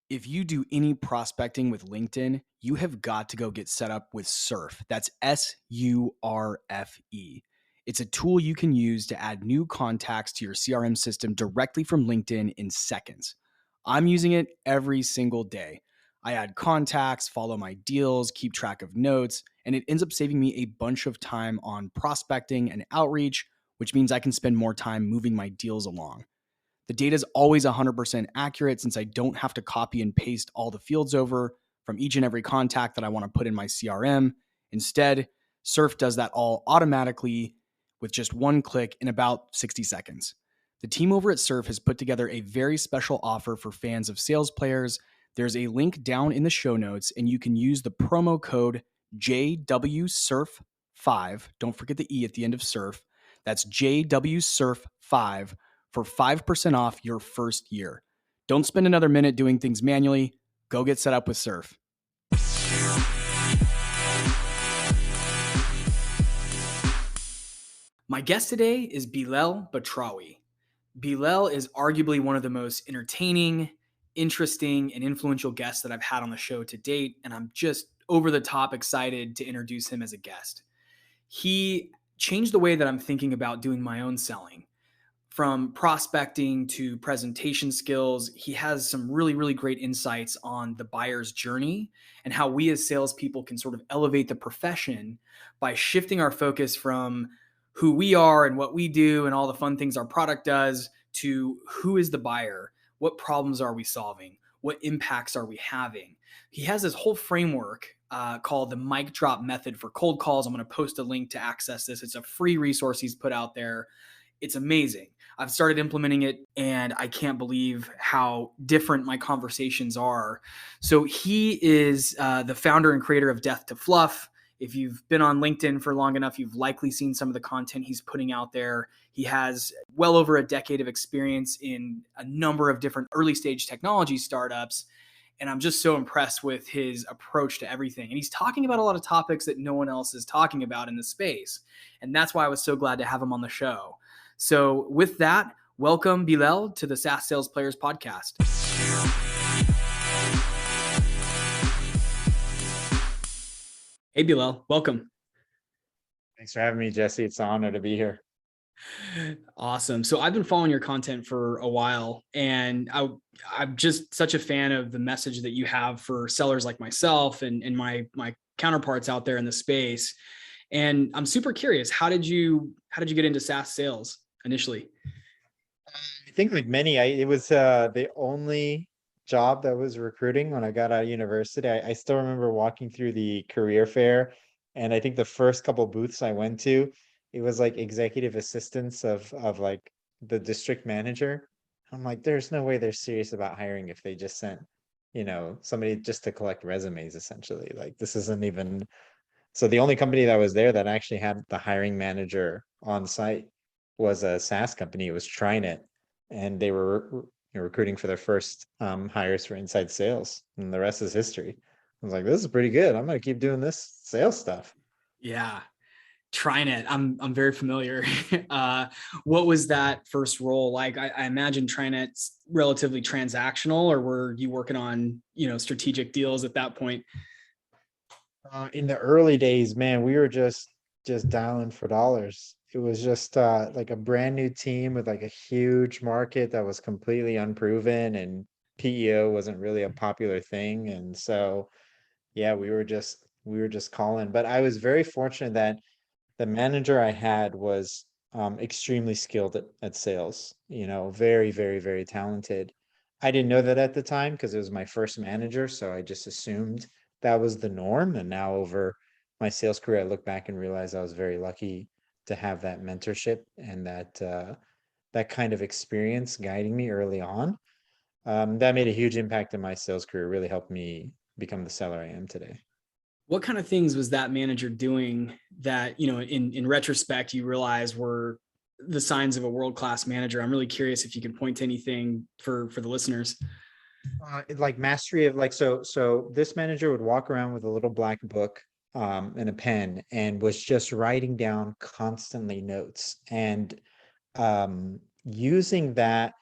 If you do any prospecting with LinkedIn, you have got to go get set up with Surf. That's SURFE. It's a tool you can use to add new contacts to your CRM system directly from LinkedIn in seconds. I'm using it every single day. I add contacts, follow my deals, keep track of notes, and it ends up saving me a bunch of time on prospecting and outreach, which means I can spend more time moving my deals along. The data is always 100% accurate since I don't have to copy and paste all the fields over from each and every contact that I want to put in my CRM. Instead, Surf does that all automatically with just one click in about 60 seconds. The team over at Surf has put together a very special offer for fans of sales players. There's a link down in the show notes, and you can use the promo code JWSurf5. Don't forget the E at the end of Surf. That's JWSurf5 for 5% off your first year. Don't spend another minute doing things manually. Go get set up with Surf. My guest today is Belal Batrawy. Belal is arguably one of the most entertaining, interesting, and influential guests that I've had on the show to date, and I'm just over the top excited to introduce him as a guest. He changed the way that I'm thinking about doing my own selling. From prospecting to presentation skills, he has some really, really great insights on the buyer's journey and how we as salespeople can sort of elevate the profession by shifting our focus from who we are and what we do and all the fun things our product does to who is the buyer, what problems are we solving, what impacts are we having. He has this whole framework called the mic drop method for cold calls. I'm going to post a link to access this. It's a free resource he's put out there. It's amazing. I've started implementing it and I can't believe how different my conversations are. So he is the founder and creator of Death to Fluff. If you've been on LinkedIn for long enough, you've likely seen some of the content he's putting out there. He has well over a decade of experience in a number of different early stage technology startups. And I'm just so impressed with his approach to everything. And he's talking about a lot of topics that no one else is talking about in the space. And that's why I was so glad to have him on the show. So with that, welcome Belal to the SaaS Sales Players podcast. Hey Belal, welcome. Thanks for having me, Jesse. It's an honor to be here. Awesome. So I've been following your content for a while, and I'm just such a fan of the message that you have for sellers like myself and my counterparts out there in the space. And I'm super curious, how did you get into SaaS sales initially? I think like many, it was the only job that was recruiting when I got out of university. I still remember walking through the career fair, and I think the first couple booths I went to, it was like executive assistants of like the district manager. I'm like, there's no way they're serious about hiring if they just sent, somebody just to collect resumes, essentially. Like this isn't even. So the only company that was there that actually had the hiring manager on site was a SaaS company. It was TriNet, and they were recruiting for their first hires for inside sales, and the rest is history. I was like, this is pretty good. I'm gonna keep doing this sales stuff. Yeah, TriNet. I'm very familiar. What was that first role like? I imagine TriNet's relatively transactional, or were you working on strategic deals at that point? In the early days, man, we were just dialing for dollars. It was just like a brand new team with like a huge market that was completely unproven, and PEO wasn't really a popular thing. And so, yeah, we were just calling. But I was very fortunate that the manager I had was extremely skilled at sales, very, very, very talented. I didn't know that at the time because it was my first manager, so I just assumed that was the norm. And now over my sales career, I look back and realize I was very lucky to have that mentorship and that kind of experience guiding me early on. That made a huge impact in my sales career, really helped me become the seller I am today. What kind of things was that manager doing that, in retrospect, you realize were the signs of a world-class manager? I'm really curious if you can point to anything for the listeners. Like mastery of like so this manager would walk around with a little black book and a pen and was just writing down constantly notes and using that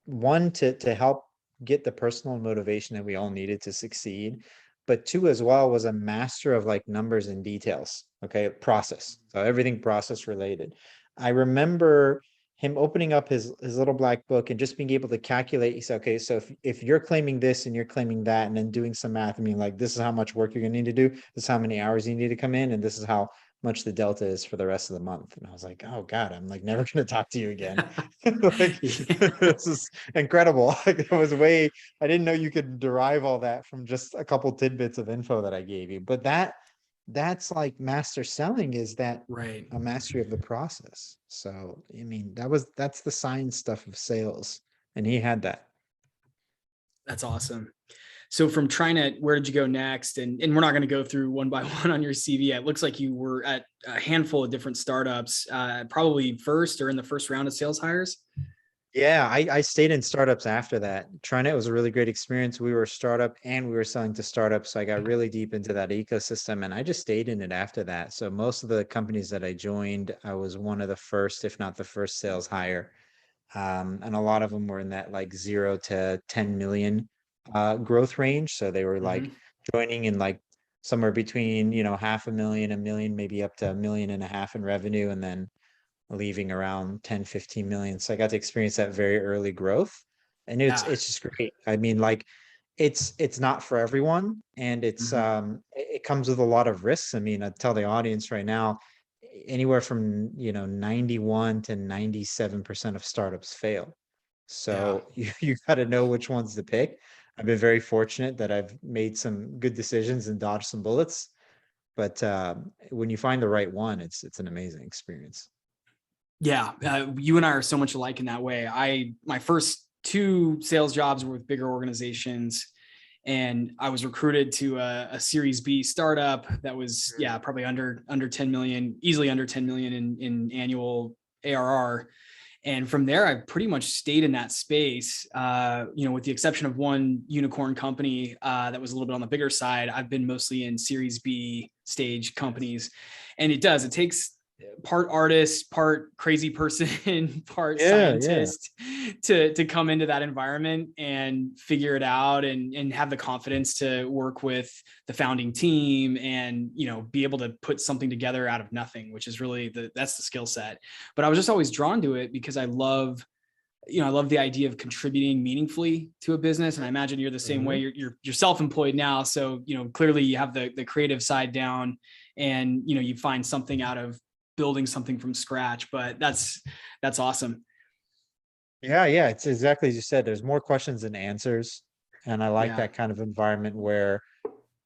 one to help get the personal motivation that we all needed to succeed. But two as well was a master of like numbers and details. Okay. Process. So everything process related. I remember him opening up his little black book and just being able to calculate. He said, okay, so if you're claiming this and you're claiming that, and then doing some math, I mean, like, this is how much work you're gonna need to do, this is how many hours you need to come in, and this is how much the delta is for the rest of the month. And I was like, oh God, I'm like never gonna talk to you again. Like, this is incredible. Like, it was way, I didn't know you could derive all that from just a couple tidbits of info that I gave you. But that's like master selling, is that Right. a mastery of the process. So, I mean, that's the science stuff of sales. And he had that. That's awesome. So from TriNet, where did you go next? And we're not going to go through one by one on your CV. It looks like you were at a handful of different startups, probably first or in the first round of sales hires. Yeah, I stayed in startups after that. TriNet was a really great experience. We were a startup and we were selling to startups. So I got really deep into that ecosystem and I just stayed in it after that. So most of the companies that I joined, I was one of the first, if not the first sales hire. And a lot of them were in that like 0 to 10 million growth range. So they were like Mm-hmm. joining in like somewhere between, you know, 500,000, a million, maybe up to 1.5 million in revenue, and then leaving around 10, 15 million. So I got to experience that very early growth. And Yeah. it's just great. I mean, like, it's not for everyone, and Mm-hmm. it comes with a lot of risks. I mean, I tell the audience right now, anywhere from, you know, 91 to 97% of startups fail. Yeah. So you got to know which ones to pick. I've been very fortunate that I've made some good decisions and dodged some bullets. But when you find the right one, it's an amazing experience. Yeah. You and I are so much alike in that way. My first two sales jobs were with bigger organizations, and I was recruited to a Series B startup that was, yeah, probably under 10 million, easily under 10 million in annual ARR. And from there, I pretty much stayed in that space. With the exception of one unicorn company that was a little bit on the bigger side, I've been mostly in Series B stage companies. And it takes part artist, part crazy person, part Yeah, yeah. scientist to come into that environment and figure it out, and have the confidence to work with the founding team and, be able to put something together out of nothing, which is really that's the skill set. But I was just always drawn to it because I love the idea of contributing meaningfully to a business. And I imagine you're the same way. Mhm. You're self-employed now. So, clearly you have the creative side down, and, you find something out of building something from scratch. But that's awesome. Yeah, yeah, it's exactly as you said. There's more questions than answers. And I like Yeah. that kind of environment where,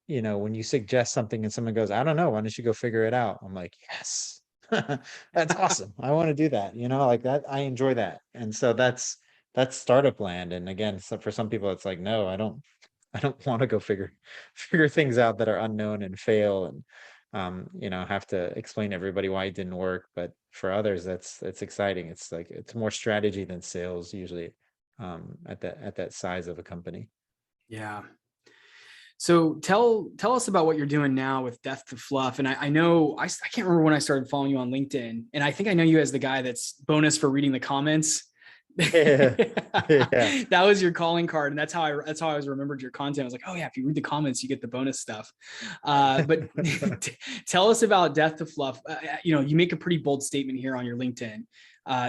you know, when you suggest something and someone goes, I don't know, why don't you go figure it out? I'm like, yes, that's awesome. I want to do that, you know, like that. I enjoy that. And so that's startup land. And again, so for some people, it's like, no, I don't want to go figure things out that are unknown and fail, and you know, have to explain to everybody why it didn't work. But for others, that's exciting. It's like it's more strategy than sales usually, at that size of a company. Yeah. So tell us about what you're doing now with Death to Fluff. And I know I can't remember when I started following you on LinkedIn, and I think I know you as the guy that's bonus for reading the comments. Yeah. Yeah. That was your calling card, and that's how I always remembered your content. I was like, oh yeah, if you read the comments, you get the bonus stuff. But tell us about Death to Fluff. You make a pretty bold statement here on your LinkedIn.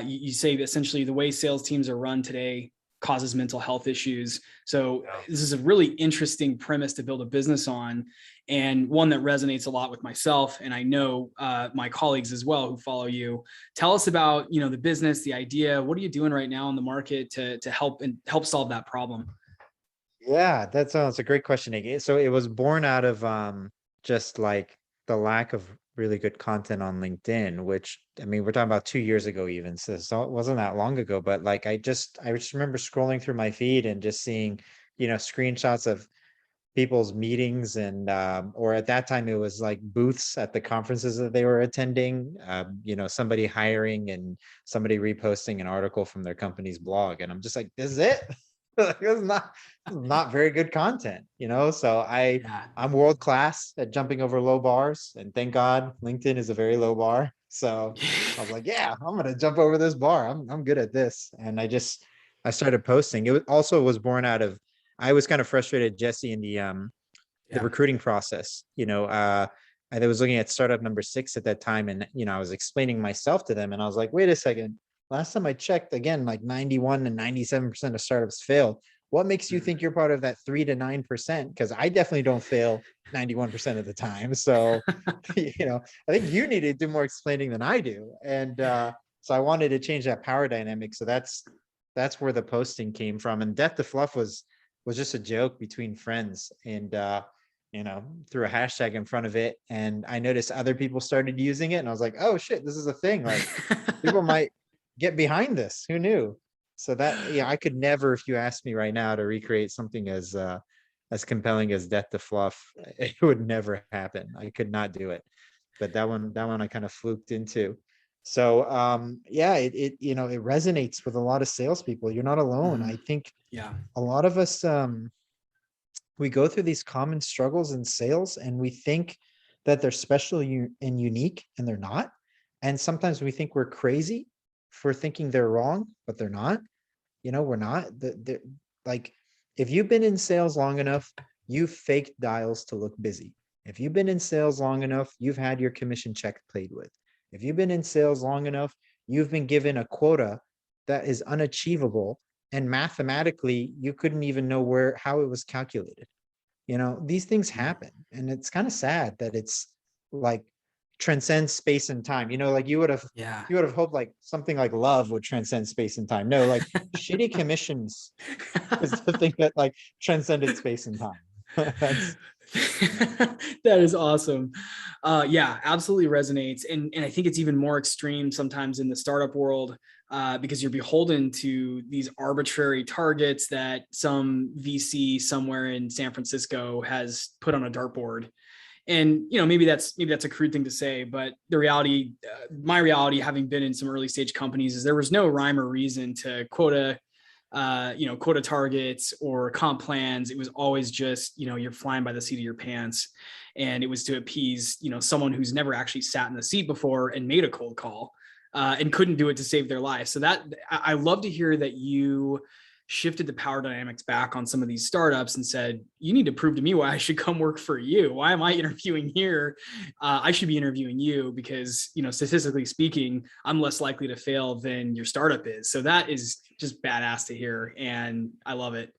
You say essentially the way sales teams are run today causes mental health issues. So this is a really interesting premise to build a business on, and one that resonates a lot with myself, and I know my colleagues as well who follow you. Tell us about the business, the idea. What are you doing right now in the market to help solve that problem? Yeah, that's a great question, Iggy. So it was born out of just like the lack of really good content on LinkedIn, which I mean we're talking about 2 years ago even. So it wasn't that long ago, but like I just remember scrolling through my feed and just seeing, you know, screenshots of people's meetings, and or at that time it was like booths at the conferences that they were attending, you know, somebody hiring and somebody reposting an article from their company's blog, and I'm just like, this is it. Like, this is not very good content, you know. So Yeah. I'm world class at jumping over low bars, and thank God LinkedIn is a very low bar. So I was like, yeah, I'm gonna jump over this bar. I'm good at this. And I I started posting. It also was born out of, I was kind of frustrated, Jesse, in the Yeah. recruiting process. I was looking at startup number 6 at that time, and I was explaining myself to them, and I was like, wait a second. Last time I checked, again, like 91 and 97% of startups fail. What makes you think you're part of that 3 to 9%? Because I definitely don't fail 91% of the time. So, I think you need to do more explaining than I do. And so I wanted to change that power dynamic. So that's where the posting came from. And Death to Fluff was just a joke between friends, and threw a hashtag in front of it. And I noticed other people started using it, and I was like, oh shit, this is a thing. Like, people might get behind this. Who knew? So that, I could never, if you asked me right now to recreate something as compelling as Death to Fluff, it would never happen. I could not do it. But that one I kind of fluked into. So it resonates with a lot of salespeople. You're not alone. I think Yeah. a lot of us we go through these common struggles in sales, and we think that they're special and unique, and they're not. And sometimes we think we're crazy for thinking they're wrong, but they're not. We're not. Like, if you've been in sales long enough, you've faked dials to look busy. If you've been in sales long enough, you've had your commission check played with. If you've been in sales long enough, you've been given a quota that is unachievable, and mathematically you couldn't even know how it was calculated. These things happen, and it's kind of sad that it's like transcends space and time. Like you would have Yeah. hoped like something like love would transcend space and time. No, like shitty commissions is the thing that like transcended space and time. That's That is awesome. Yeah, absolutely resonates. And I think it's even more extreme sometimes in the startup world, because you're beholden to these arbitrary targets that some VC somewhere in San Francisco has put on a dartboard. And maybe that's a crude thing to say, but the reality, my reality, having been in some early stage companies, is there was no rhyme or reason to quota targets or comp plans. It was always just, you're flying by the seat of your pants. And it was to appease, someone who's never actually sat in the seat before and made a cold call, and couldn't do it to save their life. So that, I love to hear that you shifted the power dynamics back on some of these startups and said, you need to prove to me why I should come work for you. Why am I interviewing here? I should be interviewing you because, statistically speaking, I'm less likely to fail than your startup is. So that is just badass to hear. And I love it.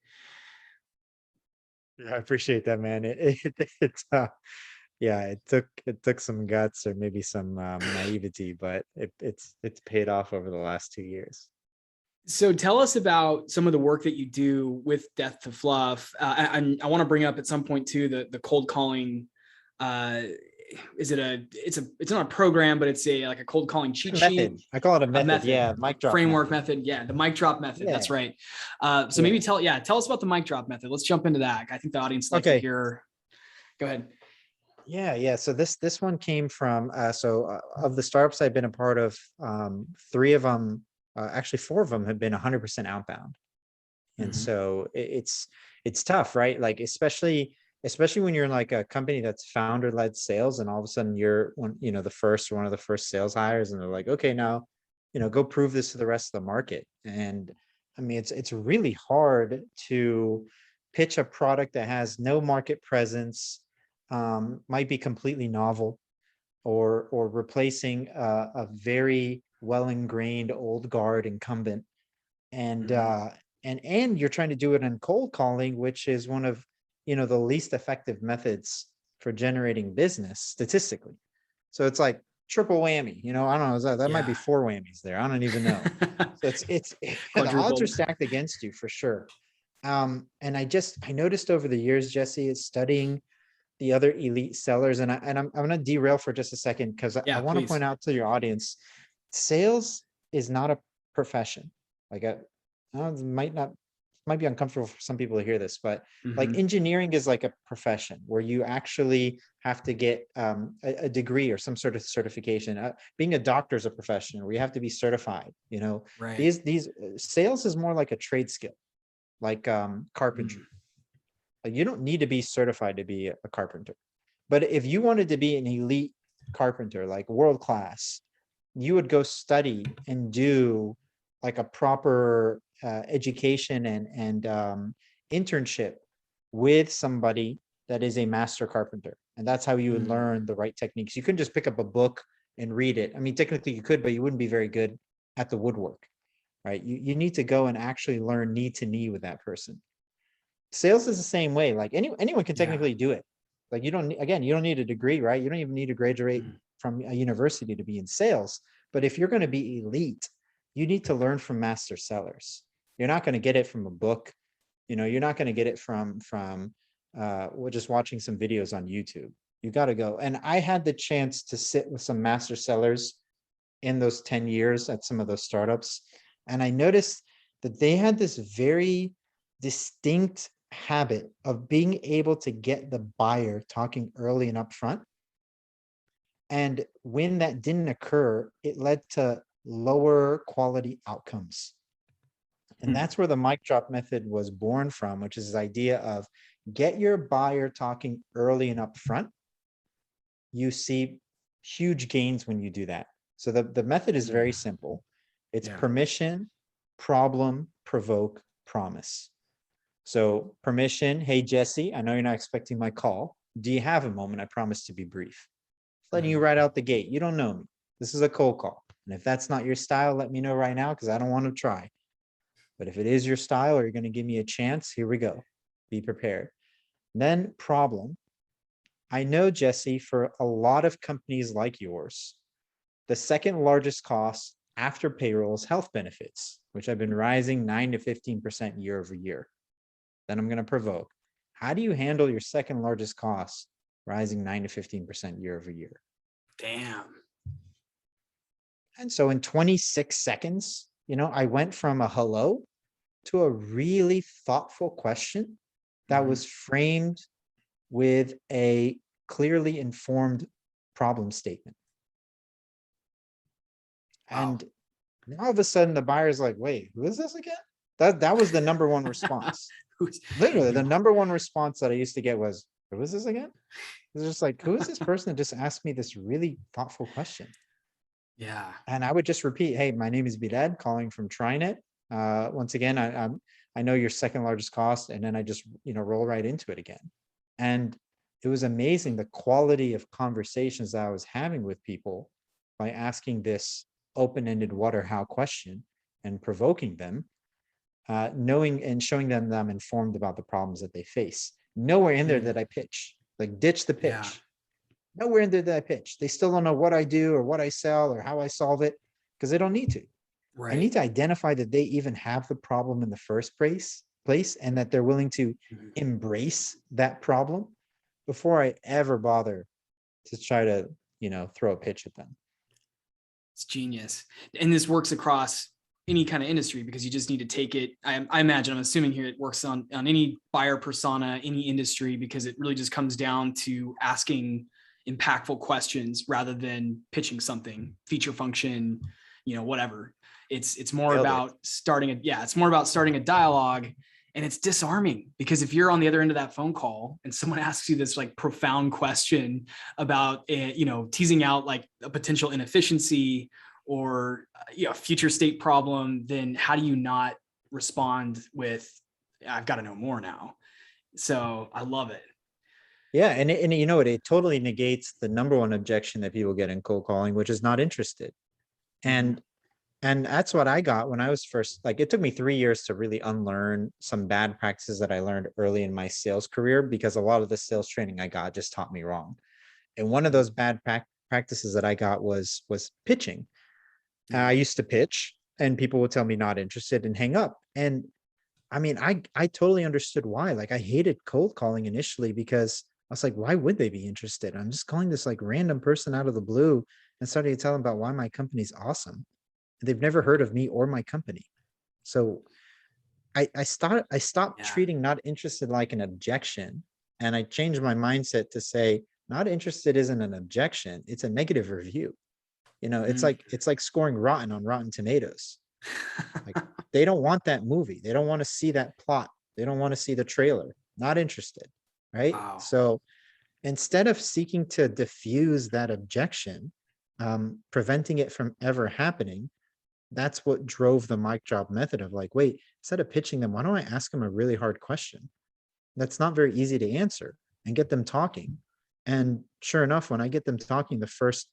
Yeah, I appreciate that, man. It took some guts or maybe some naivety, but it's paid off over the last 2 years. So tell us about some of the work that you do with Death to Fluff. I want to bring up at some point too the cold calling. It's not a program, but it's like a cold calling cheat Method. sheet. I call it a A method. method. Yeah, mic drop Framework method. Yeah, the mic drop method. Yeah. That's right. So maybe tell us about the mic drop method. Let's jump into that. I think the audience likes to hear. Go ahead. Yeah. So this one came from of the startups I've been a part of, 3 of them, actually 4 of them have been 100% outbound. And so it's tough, right? Like, especially when you're in like a company that's founder led sales, and all of a sudden you're one, the first or one of the first sales hires, and they're like, okay, now, go prove this to the rest of the market. And I mean, it's really hard to pitch a product that has no market presence, might be completely novel, or replacing a very well ingrained old guard incumbent. And and you're trying to do it in cold calling, which is one of the least effective methods for generating business statistically. So it's like triple whammy. I don't know, that might be 4 whammies there. I don't even know. So it's the odds are stacked against you for sure. And I noticed over the years, Jesse, is studying the other elite sellers, and I'm going to derail for just a second, because I want to point out to your audience, sales is not a profession. Like, it might be uncomfortable for some people to hear this, but like engineering is like a profession where you actually have to get a degree or some sort of certification. Being a doctor is a profession where you have to be certified. Right. These sales is more like a trade skill, like carpentry. Like, you don't need to be certified to be a carpenter, but if you wanted to be an elite carpenter, like world class, you would go study and do like a proper education and internship with somebody that is a master carpenter. And that's how you would learn the right techniques. You couldn't just pick up a book and read it. I mean, technically you could, but you wouldn't be very good at the woodwork, right? You need to go and actually learn knee to knee with that person. Sales is the same way. Like anyone can technically do it. Like you don't need a degree, right? You don't even need to graduate from a university to be in sales. But if you're going to be elite, you need to learn from master sellers. You're not going to get it from a book. You're not going to get it from we're just watching some videos on YouTube. You got to go. And I had the chance to sit with some master sellers in those 10 years at some of those startups. And I noticed that they had this very distinct habit of being able to get the buyer talking early and upfront. And when that didn't occur, it led to lower quality outcomes. And that's where the mic drop method was born from, which is this idea of get your buyer talking early and upfront. You see huge gains when you do that. So the method is very simple. It's permission, problem, provoke, promise. So permission, hey, Jesse, I know you're not expecting my call. Do you have a moment? I promise to be brief. Letting you right out the gate. You don't know me. This is a cold call. And if that's not your style, let me know right now because I don't want to try. But if it is your style or you're going to give me a chance, here we go. Be prepared. Then problem. I know, Jesse, for a lot of companies like yours, the second largest cost after payroll is health benefits, which have been rising 9 to 15% year over year. Then I'm going to provoke. How do you handle your second largest cost rising 9 to 15% year over year? Damn. And so in 26 seconds, I went from a hello to a really thoughtful question that was framed with a clearly informed problem statement. Wow. And now all of a sudden the buyer's like, wait, who is this again? That was the number one response. Literally, the number one response that I used to get was, who is this again? It's just like, who is this person that just asked me this really thoughtful question? Yeah. And I would just repeat, hey, my name is Belal, calling from TriNet. Once again, I know your second largest cost, and then I just roll right into it again. And it was amazing the quality of conversations that I was having with people by asking this open-ended what or how question and provoking them, knowing and showing them that I'm informed about the problems that they face. Nowhere in there that I pitch, like ditch the pitch. Yeah. Nowhere in there that I pitch. They still don't know what I do or what I sell or how I solve it because they don't need to. Right. I need to identify that they even have the problem in the first place and that they're willing to embrace that problem before I ever bother to try to, throw a pitch at them. It's genius. And this works across any kind of industry because you just need to take it. I imagine, I'm assuming here it works on any buyer persona, any industry, because it really just comes down to asking impactful questions rather than pitching something, feature function, whatever. It's more about starting a dialogue, and it's disarming because if you're on the other end of that phone call and someone asks you this like profound question about, teasing out like a potential inefficiency or future state problem, then how do you not respond with, I've got to know more now. So I love it. Yeah. And it totally negates the number one objection that people get in cold calling, which is not interested. And that's what I got when I was first, like, it took me 3 years to really unlearn some bad practices that I learned early in my sales career, because a lot of the sales training I got just taught me wrong. And one of those bad practices that I got was pitching. I used to pitch and people would tell me not interested and hang up. And I mean, I totally understood why. Like, I hated cold calling initially because I was like, why would they be interested? I'm just calling this like random person out of the blue and starting to tell them about why my company's awesome. They've never heard of me or my company. So I stopped treating not interested like an objection. And I changed my mindset to say, not interested isn't an objection. It's a negative review. It's like scoring rotten on Rotten Tomatoes. Like, they don't want that movie. They don't want to see that plot. They don't want to see the trailer. Not interested. Right. Wow. So instead of seeking to diffuse that objection, preventing it from ever happening, That's what drove the mic drop method of like, wait, instead of pitching them, why don't I ask them a really hard question that's not very easy to answer and get them talking? And sure enough, when I get them talking the first,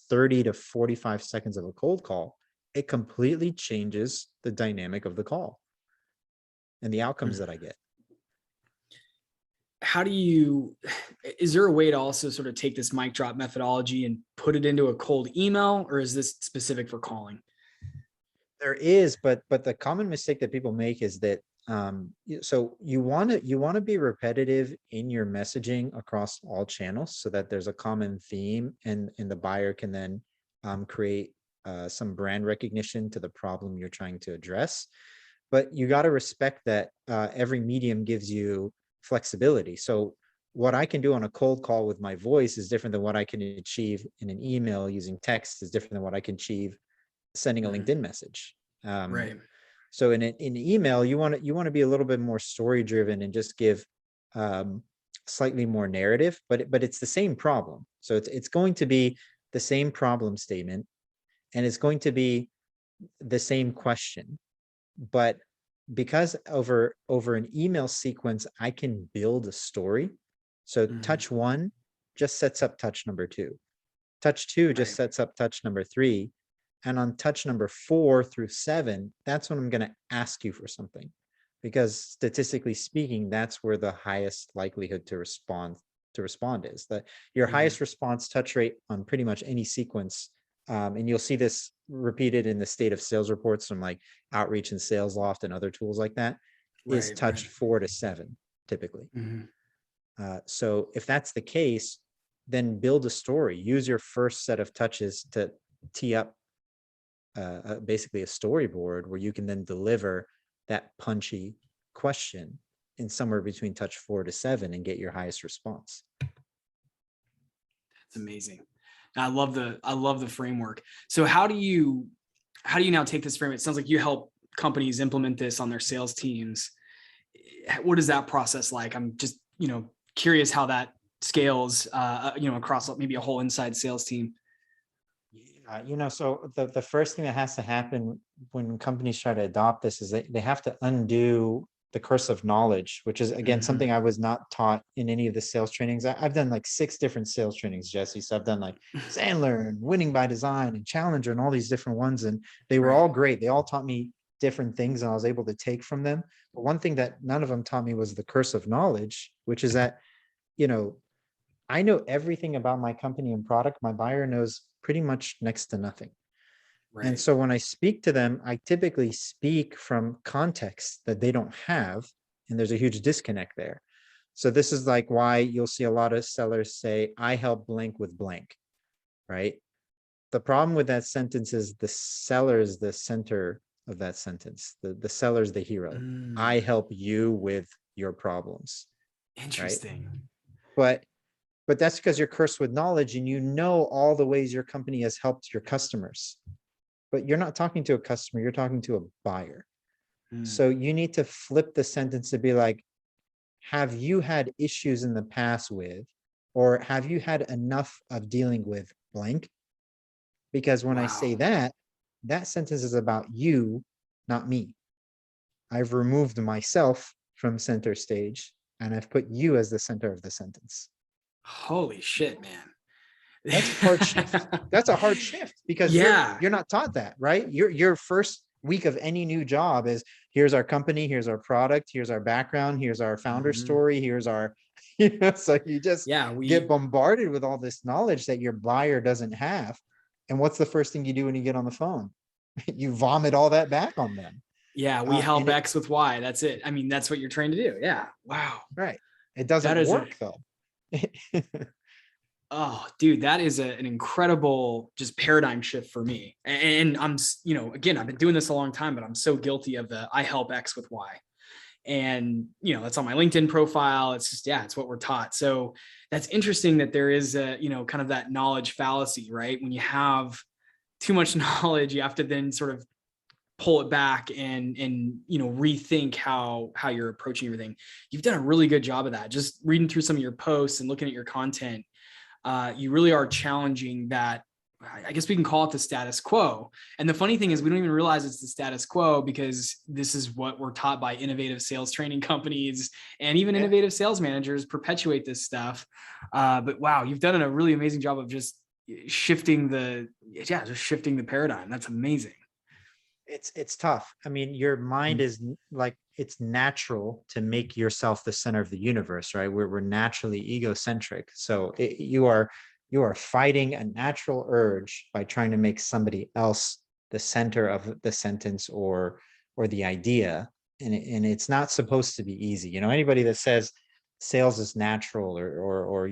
30 to 45 seconds of a cold call, it completely changes the dynamic of the call and the outcomes that I get. Is there a way to also sort of take this mic drop methodology and put it into a cold email, or is this specific for calling? There is, but the common mistake that people make is that so you want to be repetitive in your messaging across all channels so that there's a common theme, and the buyer can then create some brand recognition to the problem you're trying to address. But you got to respect that every medium gives you flexibility. So what I can do on a cold call with my voice is different than what I can achieve in an email using text, is different than what I can achieve sending a LinkedIn message. Right. So in email, you want to be a little bit more story driven and just give slightly more narrative, but it's the same problem. So it's going to be the same problem statement, and it's going to be the same question. But because over an email sequence, I can build a story. So touch 1 just sets up touch number 2. Touch 2 just sets up touch number 3. And on touch number 4 through 7, that's when I'm going to ask you for something, because statistically speaking, that's where the highest likelihood to respond is. That your highest response touch rate on pretty much any sequence, and you'll see this repeated in the state of sales reports from like Outreach and Sales Loft and other tools like that, is touch 4 to 7 typically. So if that's the case, then build a story. Use your first set of touches to tee up basically a storyboard where you can then deliver that punchy question in somewhere between touch 4 to 7 and get your highest response. It's amazing. I love the framework. So how do you now take this framework? It sounds like you help companies implement this on their sales teams. What is that process like? I'm just, curious how that scales, across maybe a whole inside sales team. So the first thing that has to happen when companies try to adopt this is they have to undo the curse of knowledge, which is, again, something I was not taught in any of the sales trainings. I've done like 6 different sales trainings, Jesse. So I've done like Sandler and Winning by Design and Challenger and all these different ones. And they were all great. They all taught me different things and I was able to take from them. But one thing that none of them taught me was the curse of knowledge, which is that, I know everything about my company and product. My buyer knows pretty much next to nothing. And so when I speak to them, I typically speak from context that they don't have, and there's a huge disconnect there. So this is like why you'll see a lot of sellers say, I help blank with blank, right? The problem with that sentence is the seller is the center of that sentence. The seller is the hero. I help you with your problems. Interesting. Right? But that's because you're cursed with knowledge and you know all the ways your company has helped your customers. But you're not talking to a customer, you're talking to a buyer. So you need to flip the sentence to be like, have you had issues in the past with, or have you had enough of dealing with blank? Because when I say that, that sentence is about you, not me. I've removed myself from center stage and I've put you as the center of the sentence. Holy shit, man. That's a hard shift. That's a hard shift because you're not taught that, right? Your first week of any new job is, here's our company, here's our product, here's our background, here's our founder story, here's our, so you just get bombarded with all this knowledge that your buyer doesn't have. And what's the first thing you do when you get on the phone? You vomit all that back on them. Yeah, we help X with Y. That's it. I mean, that's what you're trained to do. Yeah. Wow. Right. It doesn't work though. Oh, dude, that is an incredible just paradigm shift for me. And I'm, again, I've been doing this a long time, but I'm so guilty of the I help X with Y. And, that's on my LinkedIn profile. It's just, it's what we're taught. So that's interesting that there is a, kind of that knowledge fallacy, right? When you have too much knowledge, you have to then sort of pull it back and rethink how you're approaching everything. You've done a really good job of that. Just reading through some of your posts and looking at your content. You really are challenging that I guess we can call it the status quo. And the funny thing is we don't even realize it's the status quo because this is what we're taught by innovative sales training companies, and even innovative sales managers perpetuate this stuff. But wow, you've done a really amazing job of just shifting the paradigm. That's amazing. It's tough. I mean, your mind is like, it's natural to make yourself the center of the universe, right? We're naturally egocentric. So you are fighting a natural urge by trying to make somebody else the center of the sentence or the idea. And it's not supposed to be easy. Anybody that says sales is natural or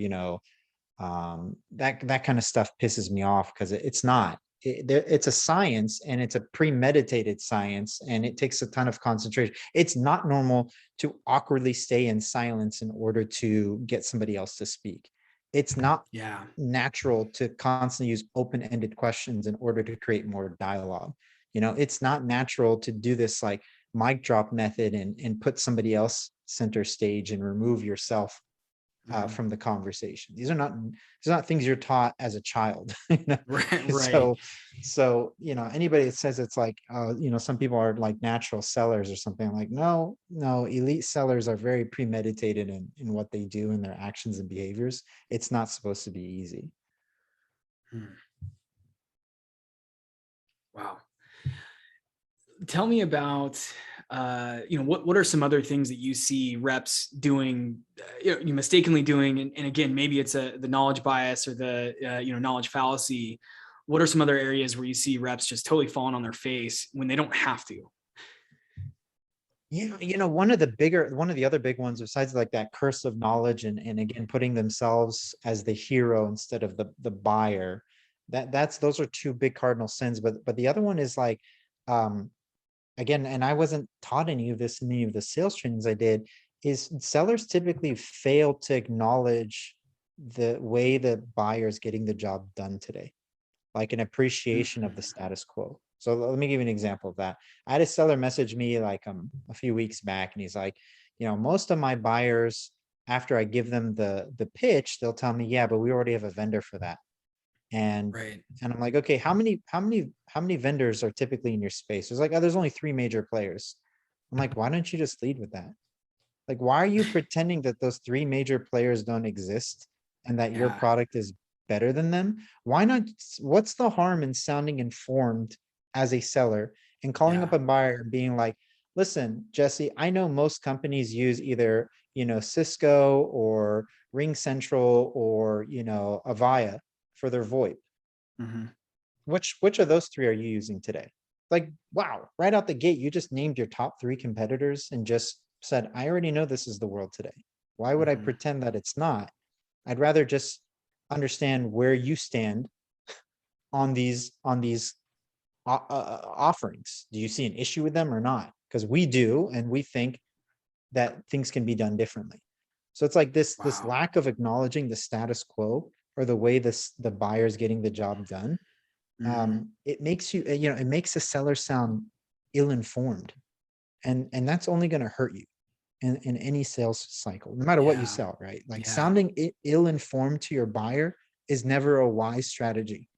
that kind of stuff pisses me off, because it's not. It's a science, and it's a premeditated science, and it takes a ton of concentration. It's not normal to awkwardly stay in silence in order to get somebody else to speak. It's not natural to constantly use open-ended questions in order to create more dialogue. It's not natural to do this like mic drop method and put somebody else center stage and remove yourself from the conversation. These are not things you're taught as a child. Right. So anybody that says it's like some people are like natural sellers or something, like no, elite sellers are very premeditated in what they do and their actions and behaviors. It's not supposed to be easy. Wow. Tell me about what are some other things that you see reps doing, you mistakenly doing, and again, maybe it's the knowledge bias or the knowledge fallacy. What are some other areas where you see reps just totally falling on their face when they don't have to? One of the other big ones, besides like that curse of knowledge and again putting themselves as the hero instead of the buyer, those are two big cardinal sins. But the other one is like, again, and I wasn't taught any of this in any of the sales trainings I did, is sellers typically fail to acknowledge the way the buyer is getting the job done today, like an appreciation of the status quo. So let me give you an example of that. I had a seller message me like a few weeks back, and he's like, most of my buyers, after I give them the pitch, they'll tell me, yeah, but we already have a vendor for that. And I'm like, okay, how many vendors are typically in your space? There's like, there's only 3 major players. I'm like, why don't you just lead with that? Like, why are you pretending that those 3 major players don't exist and that your product is better than them? Why not? What's the harm in sounding informed as a seller and calling up a buyer and being like, listen, Jesse, I know most companies use either, Cisco or Ring Central or, Avaya for their VoIP. Which of those 3 are you using today? Like, wow, right out the gate, you just named your top 3 competitors and just said, I already know this is the world today. Why would I pretend that it's not? I'd rather just understand where you stand on these offerings. Do you see an issue with them or not? Because we do, and we think that things can be done differently. So it's like this lack of acknowledging the status quo or the way the buyer's getting the job done. It makes it makes the seller sound ill-informed, and that's only going to hurt you in any sales cycle, no matter what you sell, right? Like sounding ill-informed to your buyer is never a wise strategy.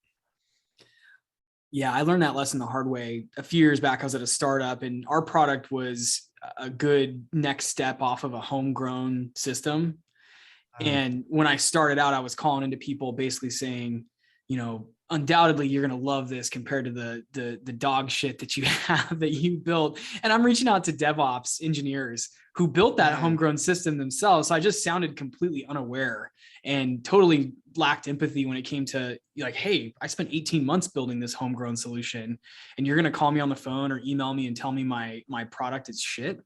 Yeah, I learned that lesson the hard way. A few years back, I was at a startup, and our product was a good next step off of a homegrown system. And when I started out, I was calling into people basically saying, undoubtedly you're going to love this compared to the dog shit that you have that you built. And I'm reaching out to DevOps engineers who built that homegrown system themselves. So I just sounded completely unaware and totally lacked empathy when it came to like, hey, I spent 18 months building this homegrown solution, and you're going to call me on the phone or email me and tell me my product is shit.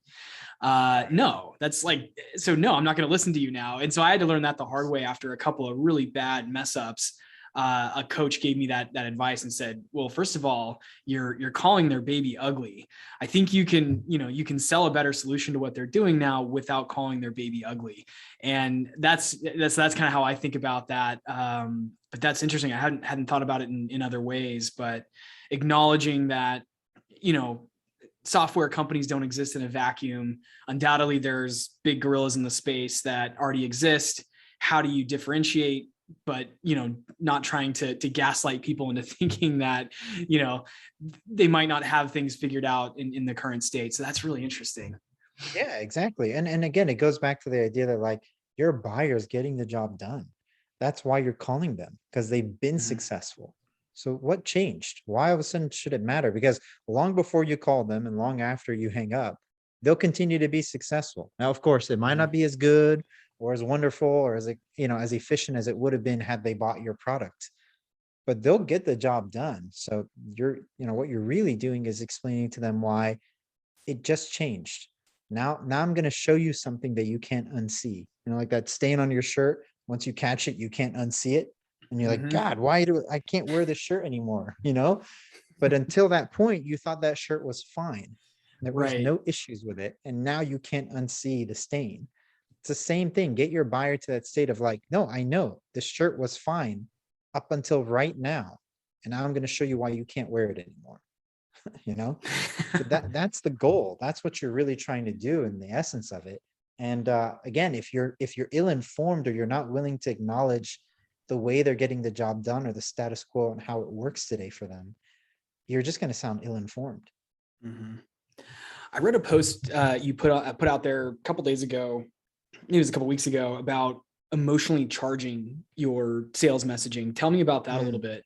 No, that's like, so no, I'm not going to listen to you now. And so I had to learn that the hard way after a couple of really bad mess ups. A coach gave me that advice and said, well, first of all, you're calling their baby ugly. I think you can sell a better solution to what they're doing now without calling their baby ugly. And that's kind of how I think about that. But that's interesting. I hadn't thought about it in other ways, but acknowledging that, software companies don't exist in a vacuum. Undoubtedly, there's big gorillas in the space that already exist. How do you differentiate but not trying to gaslight people into thinking that they might not have things figured out in the current state. So that's really interesting. Yeah, exactly. And again, it goes back to the idea that like your buyer's getting the job done. That's why you're calling them, because they've been Mhm. successful. So what changed? Why all of a sudden should it matter? Because long before you call them and long after you hang up, they'll continue to be successful. Now, of course, it might Mhm. not be as good or as wonderful or as as efficient as it would have been had they bought your product, but they'll get the job done. So what you're really doing is explaining to them why it just changed. Now I'm going to show you something that you can't unsee. Like that stain on your shirt. Once you catch it, you can't unsee it. And you're like, Mhm. God, why do I can't wear this shirt anymore? But until that point, you thought that shirt was fine. There was Right. no issues with it. And now you can't unsee the stain. It's the same thing. Get your buyer to that state of like, no, I know this shirt was fine up until right now. And now I'm going to show you why you can't wear it anymore. you know so that's the goal. That's what you're really trying to do in the essence of it. And again, if you're ill-informed, or you're not willing to acknowledge the way they're getting the job done or the status quo and how it works today for them, you're just going to sound ill-informed. Mhm. I read a post you put out there a couple days ago, maybe it was a couple weeks ago, about emotionally charging your sales messaging. Tell me about that a little Mm. bit.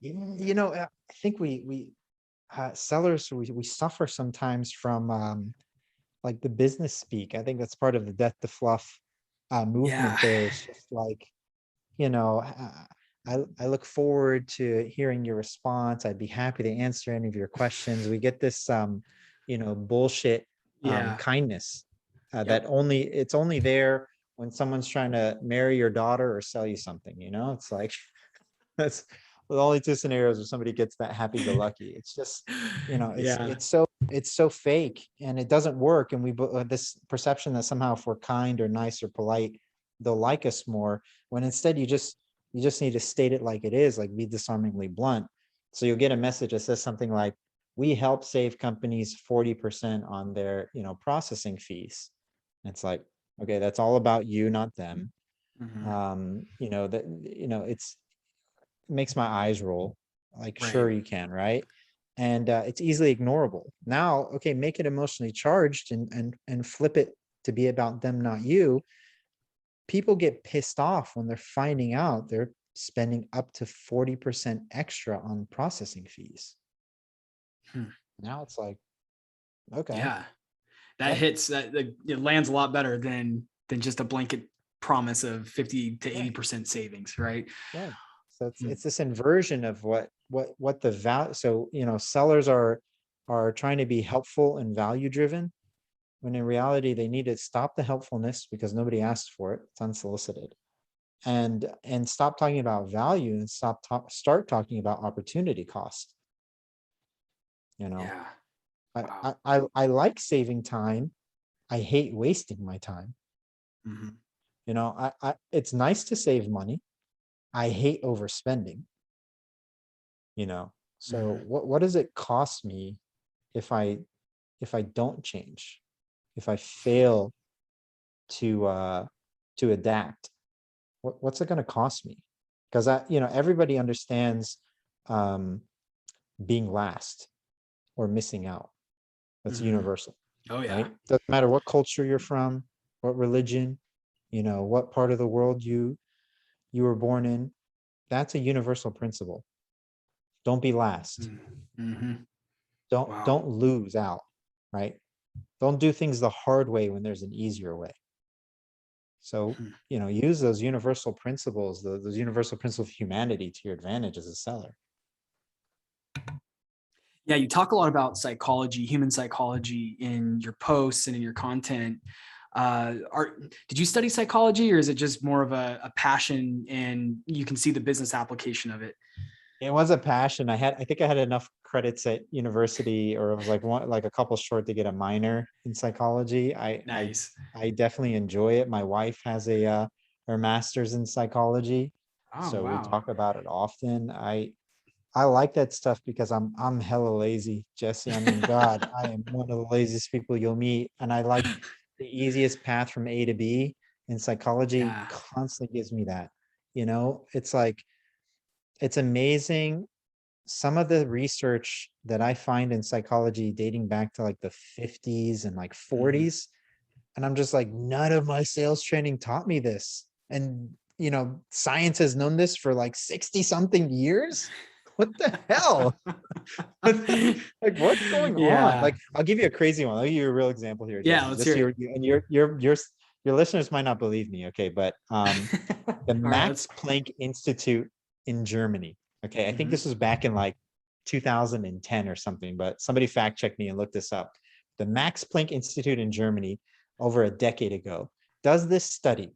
I think we sellers, we suffer sometimes from like the business speak. I think that's part of the death to fluff Yeah. movement. There, it's just like, you know, I look forward to hearing your response. I'd be happy to answer any of your questions. We get this bullshit Yeah. kindness that Yep. it's only there when someone's trying to marry your daughter or sell you something. It's like that's the only two scenarios where somebody gets that happy-go-lucky. It's just, it's Yeah. it's so fake, and it doesn't work. And this perception that somehow if we're kind or nice or polite, they'll like us more, when instead you just need to state it like it is, like be disarmingly blunt. So you'll get a message that says something like, we help save companies 40% on their processing fees. And it's like, okay, that's all about you, not them. Mhm. It's makes my eyes roll. Like, Right. sure you can, right? And it's easily ignorable. Now, okay, make it emotionally charged and flip it to be about them, not you. People get pissed off when they're finding out they're spending up to 40% extra on processing fees. Hmm. Now it's like, okay, Yeah. That yeah, hits it lands a lot better than just a blanket promise of 50 to right, 80% savings, right? right. So it's Hmm. it's this inversion of what the value. So sellers are trying to be helpful and value driven, when in reality they need to stop the helpfulness because nobody asked for it. It's unsolicited. And stop talking about value and start talking about opportunity cost. You know, Yeah. I, Wow. I I I like saving time. I hate wasting my time. Hmm. It's nice to save money. I hate overspending. So Hmm. what does it cost me if I don't change? If I fail to adapt? What's it going to cost me? Because everybody understands um, being last or missing out. That's Hmm. universal, Oh yeah. right? Doesn't matter what culture you're from, what religion, what part of the world you were born in. That's a universal principle. Don't be last. Hmm. Wow. Don't lose out, right? Don't do things the hard way when there's an easier way. So, Hmm. use those universal principles, those universal principles of humanity to your advantage as a seller. Yeah, you talk a lot about psychology, human psychology in your posts and in your content. Did you study psychology, or is it just more of a passion and you can see the business application of it? It was a passion. I think I had enough credits at university, or it was like a couple short to get a minor in psychology. Nice. I definitely enjoy it. My wife has her master's in psychology, Oh, so we wow. talk about it often. I like that stuff because I'm hella lazy, Jesse. I mean, God, I am one of the laziest people you'll meet, and I like the easiest path from A to B. And psychology Yeah. constantly gives me that. It's like, it's amazing. Some of the research that I find in psychology dating back to like the 50s and like Mhm. 40s. And I'm just like, none of my sales training taught me this. And, science has known this for like 60 something years. What the hell? Like, what's going on? Yeah. Like, I'll give you a crazy one. I'll give you a real example here, Yeah, Jesse. let's Just hear so it. your listeners might not believe me, okay? But the All right, Max Planck Institute in Germany. Okay, I think Mhm. this was back in like 2010 or something, but somebody fact checked me and looked this up. The Max Planck Institute in Germany, over a decade ago, does this study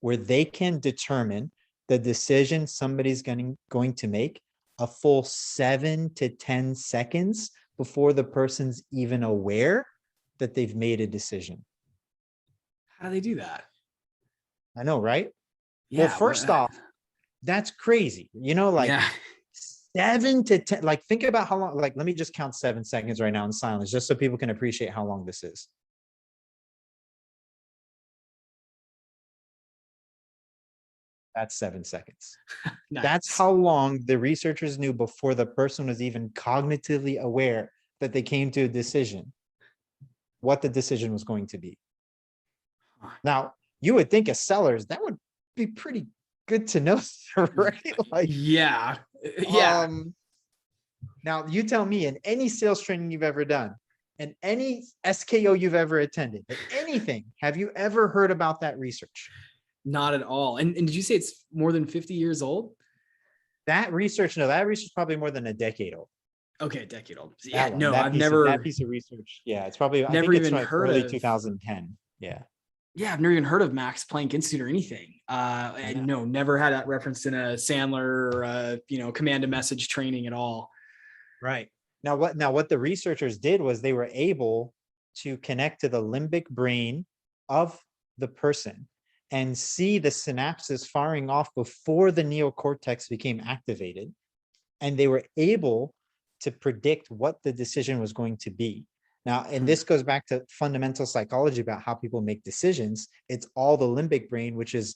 where they can determine the decision somebody's going to make a full 7 to 10 seconds before the person's even aware that they've made a decision. How do they do that? I know, right? Well, Yeah, what first off, that's crazy. Like yeah. 7 to 10, like think about how long, like, let me just count 7 seconds right now in silence, just so people can appreciate how long this is. That's 7 seconds. That's Nice. how long the researchers knew before the person was even cognitively aware that they came to a decision, what the decision was going to be. Now, you would think as sellers, that would be pretty good to know, right? Like, Yeah. Yeah. um, now you tell me, in any sales training you've ever done, and any SKO you've ever attended, anything, have you ever heard about that research? Not at all. And did you say it's more than 50 years old? That research, no, that research is probably more than a decade old. Okay, a decade old. Yeah, That one, no, that I've piece of that never piece of research. Yeah, it's probably, I never think it's even like heard early of 2010. Yeah, yeah, I've never even heard of Max Planck Institute or anything. I know. No, never had that referenced in a Sandler or command to message training at all. Right. Now what the researchers did was they were able to connect to the limbic brain of the person and see the synapses firing off before the neocortex became activated. And they were able to predict what the decision was going to be. Now, and Hmm. this goes back to fundamental psychology about how people make decisions. It's all the limbic brain, which is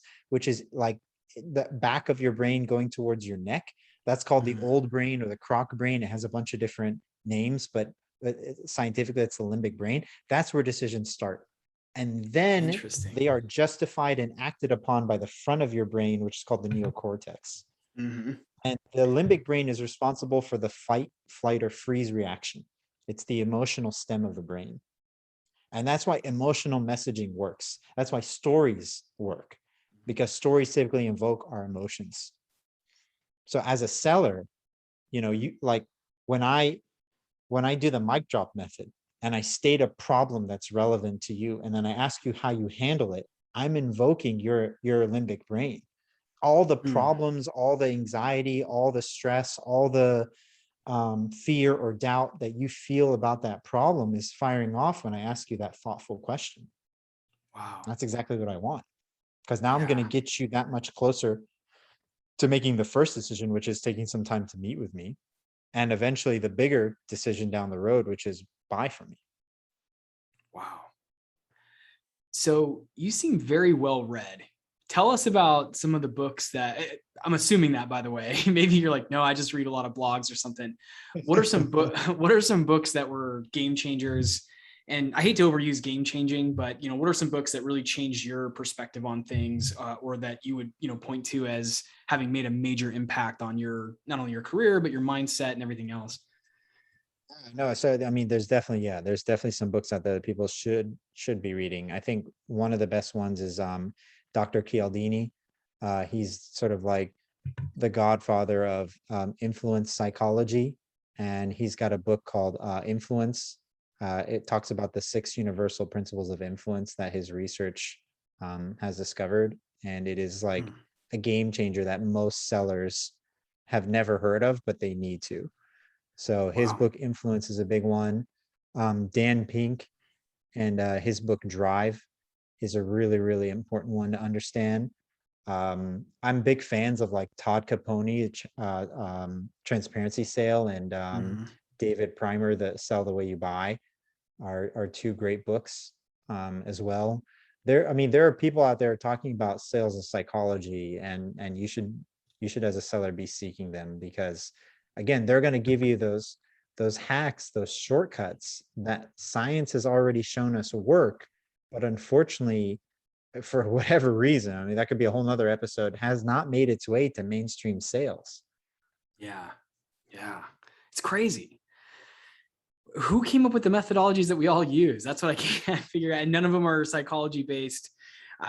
like the back of your brain going towards your neck. That's called the Hmm. old brain or the croc brain. It has a bunch of different names, but scientifically, it's the limbic brain. That's where decisions start. And then Interesting. they are justified and acted upon by the front of your brain, which is called the neocortex. Hmm. And the limbic brain is responsible for the fight, flight, or freeze reaction. It's the emotional stem of the brain. And that's why emotional messaging works. That's why stories work, because stories typically invoke our emotions. So as a seller, you like, when I do the mic drop method and I state a problem that's relevant to you, and then I ask you how you handle it, I'm invoking your limbic brain. All the Mm. problems, all the anxiety, all the stress, all the fear or doubt that you feel about that problem is firing off when I ask you that thoughtful question. Wow. That's exactly what I want. Because now I'm going to Yeah. get you that much closer to making the first decision, which is taking some time to meet with me. And eventually the bigger decision down the road, which is buy from me. Wow. So you seem very well read. Tell us about some of the books that I'm assuming that, by the way. Maybe you're like, no, I just read a lot of blogs or something. What are some what are some books that were game changers? And I hate to overuse game changing, but what are some books that really changed your perspective on things, or that you would point to as having made a major impact on your not only your career but your mindset and everything else? No, so I mean, there's definitely some books out there that people should be reading. I think one of the best ones is Dr. Cialdini. He's sort of like the godfather of influence psychology, and he's got a book called Influence. It talks about the 6 universal principles of influence that his research has discovered, and it is like Hmm. a game changer that most sellers have never heard of, but they need to. So his Wow. book Influence is a big one. Dan Pink and his book Drive is a really, really important one to understand. I'm big fans of like Todd Capone, Transparency Sale, and Hmm. David Primer, the Sell the Way You Buy are 2 great books as well. there are people out there talking about sales and psychology, and you should as a seller be seeking them, because again, they're going to give you those hacks, those shortcuts that science has already shown us work, but unfortunately, for whatever reason, I mean, that could be a whole nother episode, has not made its way to mainstream sales. Yeah. Yeah. It's crazy. Who came up with the methodologies that we all use? That's what I can't figure out. And none of them are psychology based.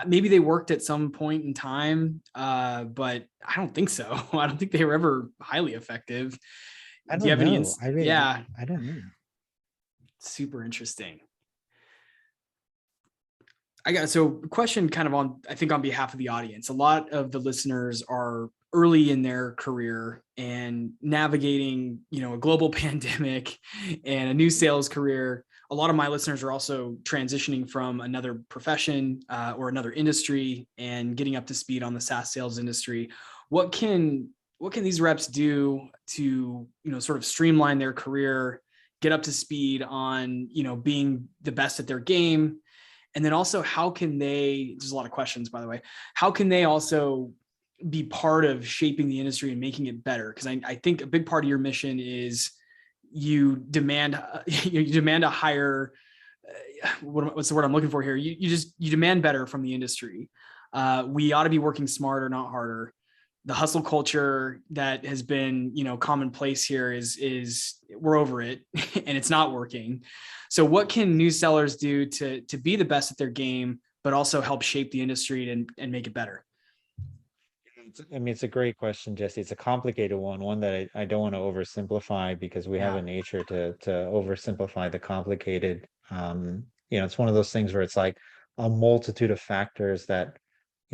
Maybe they worked at some point in time, but I don't think so. I don't think they were ever highly effective. I Do you don't have any? know. Yeah, I don't know. super interesting. I got so question kind of on, I think on behalf of the audience. A lot of the listeners are early in their career and navigating, a global pandemic and a new sales career. A lot of my listeners are also transitioning from another profession or another industry and getting up to speed on the SaaS sales industry. What can these reps do to, sort of streamline their career, get up to speed on, being the best at their game? And then also, how can they, there's a lot of questions, by the way, how can they also be part of shaping the industry and making it better? Because I think a big part of your mission is you demand a higher, what's the word I'm looking for here? You demand better from the industry. We ought to be working smarter, not harder. The hustle culture that has been, commonplace here is we're over it and it's not working. So what can new sellers do to be the best at their game, but also help shape the industry and make it better? I mean, it's a great question, Jesse. It's a complicated one that I don't want to oversimplify, because we have a nature to oversimplify the complicated. It's one of those things where it's like a multitude of factors that,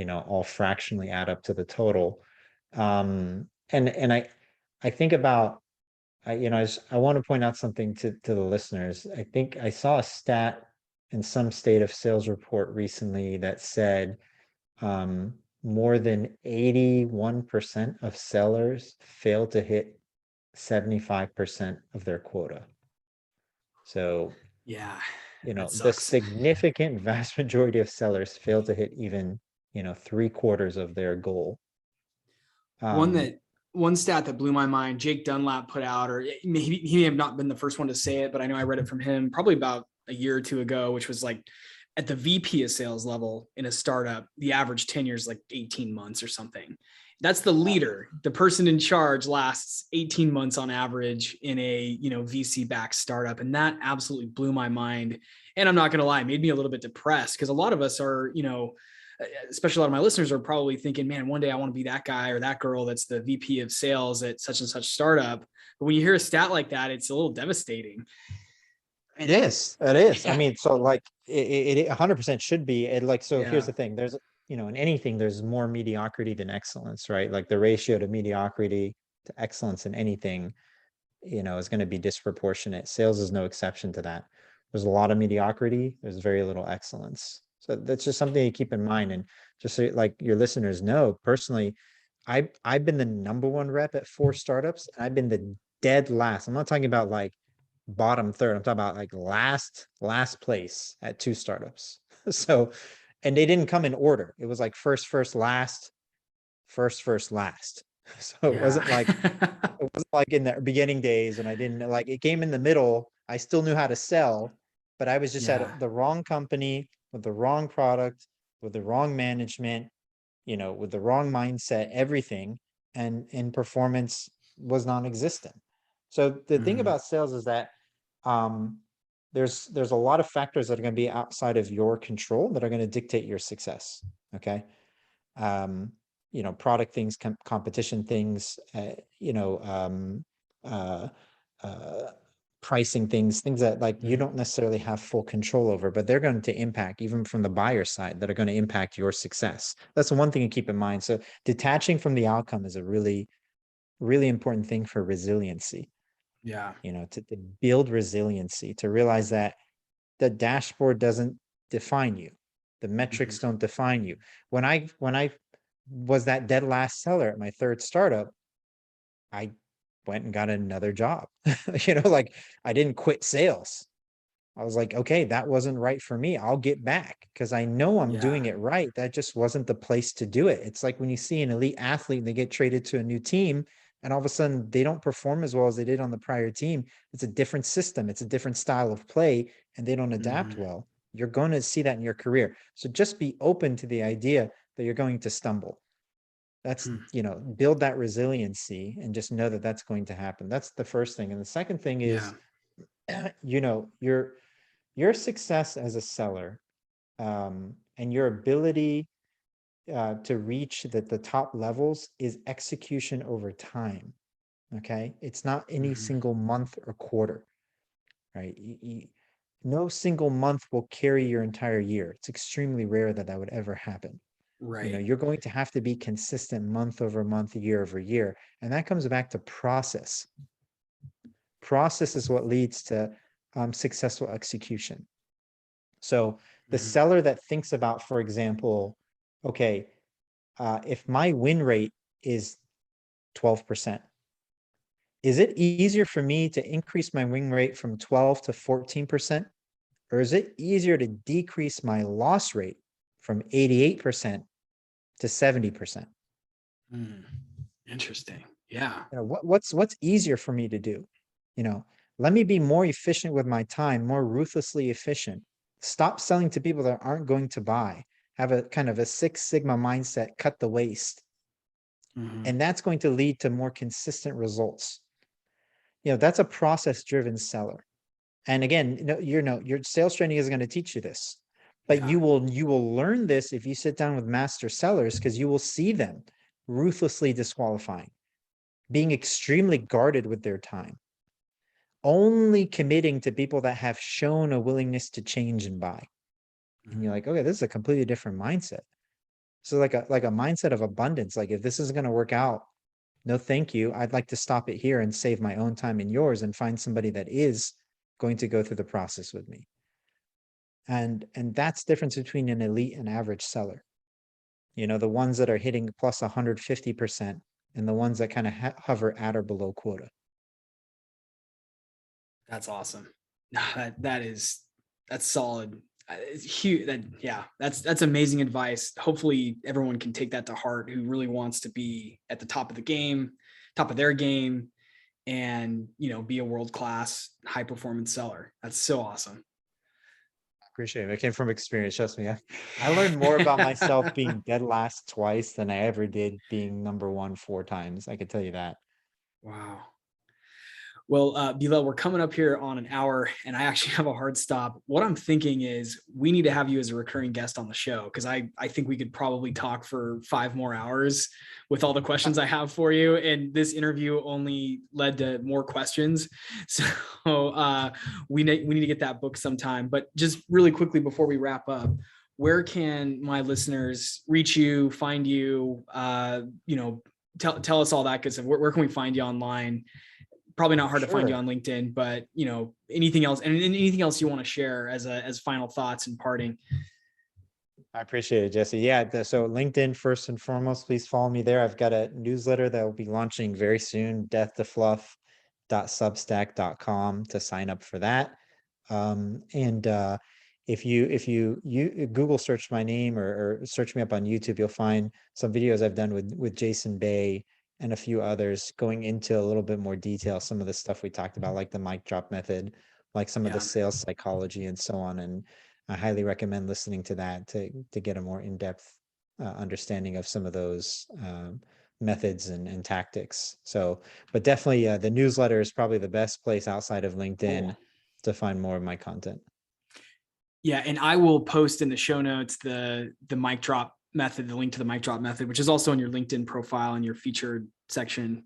all fractionally add up to the total. And I think about, I want to point out something to the listeners. I think I saw a stat in some state of sales report recently that said more than 81% of sellers fail to hit 75% of their quota. So, Yeah, the significant vast majority of sellers fail to hit even, 3/4 of their goal. One stat that blew my mind, Jake Dunlap put out, or maybe he may have not been the first one to say it, but I know I read it from him probably about a year or two ago, which was like, at the VP of sales level in a startup, the average tenure is like 18 months or something. That's the leader. The person in charge lasts 18 months on average in a, VC backed startup. And that absolutely blew my mind. And I'm not going to lie, it made me a little bit depressed, because a lot of us are, especially a lot of my listeners are probably thinking, man, one day I want to be that guy or that girl that's the VP of sales at such and such startup. But when you hear a stat like that, it's a little devastating. It is. Yeah. I mean, so like it 100% should be. And like, so here's the thing, there's, in anything, there's more mediocrity than excellence, right? Like the ratio to mediocrity to excellence in anything, is going to be disproportionate. Sales is no exception to that. There's a lot of mediocrity, there's very little excellence. So that's just something to keep in mind. And just so like your listeners know, personally, I've been the number one rep at 4 startups. And I've been the dead last. I'm not talking about like bottom third. I'm talking about like last place at 2 startups. So, and they didn't come in order. It was like first, last, first, last. So it wasn't like in the beginning days, and I didn't like, it came in the middle. I still knew how to sell, but I was just at the wrong company with the wrong product, with the wrong management, with the wrong mindset, everything, and performance was non-existent. So the thing about sales is that there's a lot of factors that are going to be outside of your control that are going to dictate your success. Okay. Product things, competition things, pricing things that like you don't necessarily have full control over, but they're going to impact, even from the buyer side, that are going to impact your success. That's one thing to keep in mind. So detaching from the outcome is a really, really important thing for resiliency. Yeah. To build resiliency, to realize that the dashboard doesn't define you. The metrics don't define you. When I was that dead last seller at my 3rd startup, I went and got another job. Like I didn't quit sales. I was like, okay, that wasn't right for me. I'll get back because I know I'm Yeah. doing it right. That just wasn't the place to do it. It's like when you see an elite athlete and they get traded to a new team and all of a sudden they don't perform as well as they did on the prior team. It's a different system, it's a different style of play, and they don't adapt Mhm. well. You're going to see that in your career. So just be open to the idea that you're going to stumble. That's, Hmm. build that resiliency and just know that that's going to happen. That's the first thing. And the second thing Yeah. is, your success as a seller, and your ability to reach the top levels is execution over time. Okay. It's not any Mhm. single month or quarter, right? No single month will carry your entire year. It's extremely rare that that would ever happen. Right. You're going to have to be consistent month over month, year over year. And that comes back to process. Process is what leads to successful execution. So the Mhm. seller that thinks about, for example, okay, if my win rate is 12%, is it easier for me to increase my win rate from 12 to 14%? Or is it easier to decrease my loss rate from 88% to 70%? Mm. Interesting. Yeah. What's easier for me to do? You know, let me be more efficient with my time, more ruthlessly efficient. Stop selling to people that aren't going to buy. Have a kind of a Six Sigma mindset, cut the waste. Mhm. And that's going to lead to more consistent results. That's a process driven seller. And again, your sales training is going to teach you this, but Yeah. you will learn this if you sit down with master sellers, because you will see them ruthlessly disqualifying, being extremely guarded with their time, only committing to people that have shown a willingness to change and buy. And you're Mhm. like, okay, this is a completely different mindset. So like a mindset of abundance. Like if this isn't going to work out, no, thank you. I'd like to stop it here and save my own time and yours and find somebody that is going to go through the process with me. And that's the difference between an elite and average seller. The ones that are hitting plus 150% and the ones that kind of hover at or below quota. That's awesome. Nah, that's solid. It's huge. Yeah, that's amazing advice. Hopefully, everyone can take that to heart who really wants to be at the top of the game, top of their game, and be a world class, high performance seller. That's so awesome. Appreciate it. It came from experience. Trust me. I learned more about myself being dead last twice than I ever did being number one 4 times. I could tell you that. Wow. Well, Belal, we're coming up here on an hour, and I actually have a hard stop. What I'm thinking is we need to have you as a recurring guest on the show because I think we could probably talk for 5 more hours with all the questions I have for you. And this interview only led to more questions, so we need to get that book sometime. But just really quickly before we wrap up, where can my listeners reach you, find you? Tell us all that good stuff. Where can we find you online? Probably not hard to find you Sure. on LinkedIn, but anything else and anything else you want to share as final thoughts and parting. I appreciate it, Jesse. Yeah. So LinkedIn, first and foremost, please follow me there. I've got a newsletter that will be launching very soon, death2fluff.substack.com to sign up for that. And if you Google search my name or search me up on YouTube, you'll find some videos I've done with Jason Bay and a few others going into a little bit more detail, some of the stuff we talked about, like the mic drop method, like some of the Yeah. sales psychology and so on. And I highly recommend listening to that to get a more in-depth understanding of some of those methods and tactics. So, but definitely the newsletter is probably the best place outside of LinkedIn Cool. to find more of my content. Yeah. And I will post in the show notes the mic drop method, the link to the mic drop method, which is also in your LinkedIn profile and your featured section.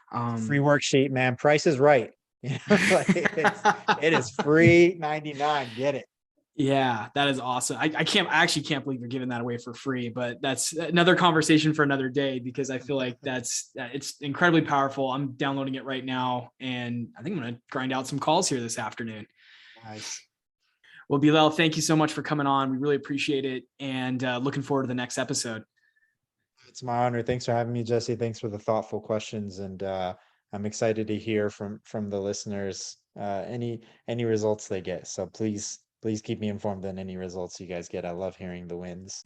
Free worksheet, man. Price is right. Like it is free 99. Get it. Yeah, that is awesome. I actually can't believe you're giving that away for free, but that's another conversation for another day because I feel like it's incredibly powerful. I'm downloading it right now and I think I'm going to grind out some calls here this afternoon. Nice. Well, Belal, thank you so much for coming on. We really appreciate it and looking forward to the next episode. It's my honor. Thanks for having me, Jesse. Thanks for the thoughtful questions. And I'm excited to hear from the listeners any results they get. So please keep me informed on any results you guys get. I love hearing the wins.